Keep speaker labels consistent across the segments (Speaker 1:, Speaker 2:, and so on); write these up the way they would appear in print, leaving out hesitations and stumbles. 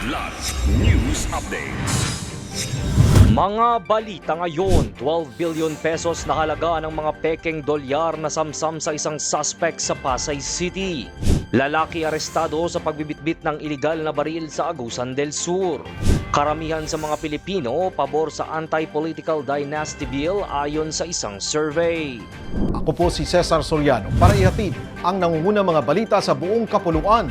Speaker 1: Kidlat News Updates.
Speaker 2: Mga balita ngayon, 12 billion pesos na halaga ng mga pekeng dolyar na samsam sa isang suspect sa Pasay City. Lalaki arestado sa pagbibitbit ng iligal na baril sa Agusan del Sur. Karamihan sa mga Pilipino pabor sa anti-political dynasty bill ayon sa isang survey.
Speaker 3: Ako po si Cesar Soriano para ihatid ang nangungunang mga balita sa buong kapuluan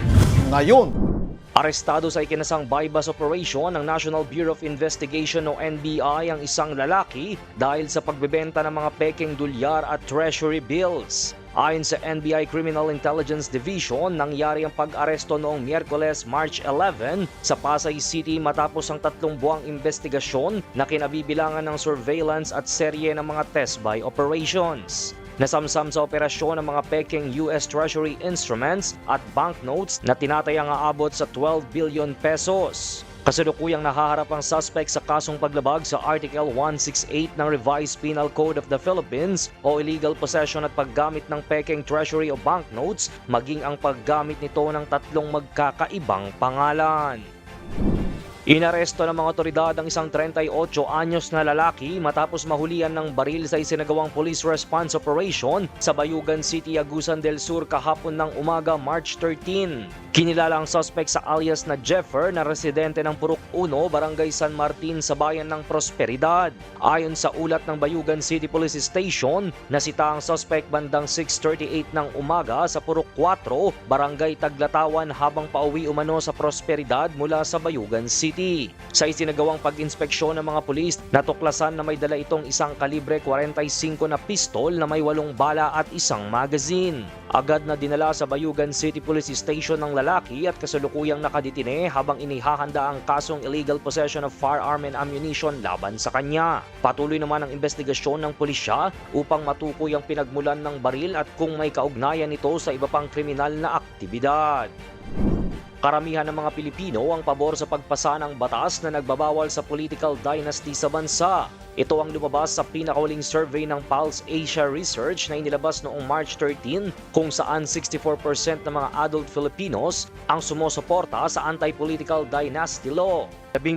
Speaker 3: ngayon.
Speaker 2: Arestado sa ikinasang bypass operation ng National Bureau of Investigation o NBI ang isang lalaki dahil sa pagbebenta ng mga pekeng dolyar at treasury bills. Ayon sa NBI Criminal Intelligence Division, nangyari ang pag-aresto noong Miyerkules, March 11 sa Pasay City matapos ang 3 buwang investigasyon na kinabibilangan ng surveillance at serye ng mga test buy operations. Nasamsam sa operasyon ng mga pekeng US Treasury instruments at banknotes na tinatayang aabot sa 12 billion pesos. Kasalukuyang nahaharap ang suspect sa kasong paglabag sa Article 168 ng Revised Penal Code of the Philippines o illegal possession at paggamit ng pekeng treasury o banknotes, maging ang paggamit nito ng 3 magkakaibang pangalan. Inaresto ng mga otoridad ang isang 38 anyos na lalaki matapos mahulihan ng baril sa isinagawang police response operation sa Bayugan City, Agusan del Sur kahapon ng umaga, March 13. Kinilala ang suspect sa alias na Jeffer na residente ng Purok 1, Barangay San Martin sa bayan ng Prosperidad. Ayon sa ulat ng Bayugan City Police Station, nasita ang suspect bandang 6:38 ng umaga sa Purok 4, Barangay Taglatawan habang pauwi umano sa Prosperidad mula sa Bayugan City. Sa isinagawang pag-inspeksyon ng mga pulis, natuklasan na may dala itong isang kalibre 45 na pistol na may 8 bala at isang magazine. Agad na dinala sa Bayugan City Police Station ng lalaki at kasalukuyang nakadetine habang inihahanda ang kasong illegal possession of firearm and ammunition laban sa kanya. Patuloy naman ang investigasyon ng pulisya upang matukoy ang pinagmulan ng baril at kung may kaugnayan nito sa iba pang kriminal na aktibidad. Karamihan ng mga Pilipino ang pabor sa pagpasa ng batas na nagbabawal sa political dynasty sa bansa. Ito ang lumabas sa pinakahuling survey ng Pulse Asia Research na inilabas noong March 13 kung saan 64% ng mga adult Filipinos ang sumusuporta sa anti-political dynasty law. 10%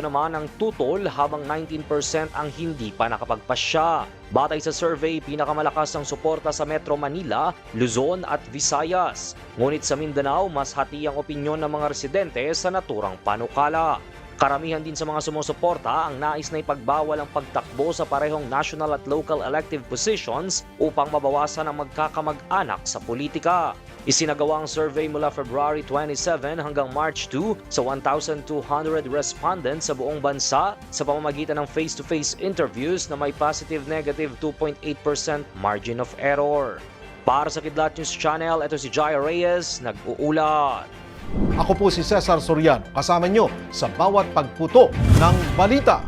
Speaker 2: naman ang tutol habang 19% ang hindi pa nakapagpasya. Batay sa survey, pinakamalakas ang suporta sa Metro Manila, Luzon at Visayas. Ngunit sa Mindanao, mas hati ang opinyon ng mga residente sa naturang panukala. Karamihan din sa mga sumusuporta ang nais na ipagbawal ang pagtakbo sa parehong national at local elective positions upang mabawasan ang magkakamag-anak sa politika. Isinagawa ang survey mula February 27 hanggang March 2 sa 1,200 respondents sa buong bansa sa pamamagitan ng face-to-face interviews na may positive-negative 2.8% margin of error. Para sa Kidlat News Channel, ito si Jai Reyes, nag-uulat.
Speaker 3: Ako po si Cesar Soriano, kasama nyo sa bawat pagputo ng balita.